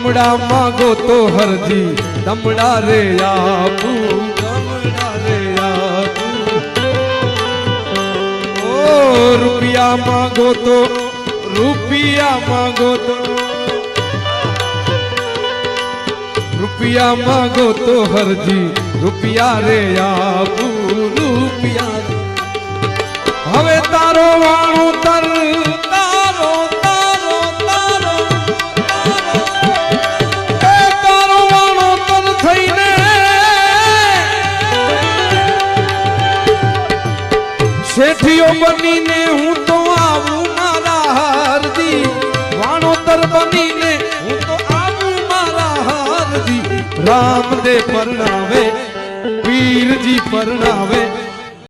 दमड़ा मांगो तो हरजी दमड़ा रे आपू दमड़ा रे आपू। ओ रुपया मांगो तो रुपया मांगो तो रुपया मांगो तो हरजी रुपया रे आपू रुपया। हवे तारो वाणो तर तारो तारो तारो तारो वाणो तर थईने શેઠિયો બનીને હું તો આવું મારા હારજી વાણો તર બનીને હું તો આવું મારા હારજી રામ દે પરણાવે પીરજી પરણાવે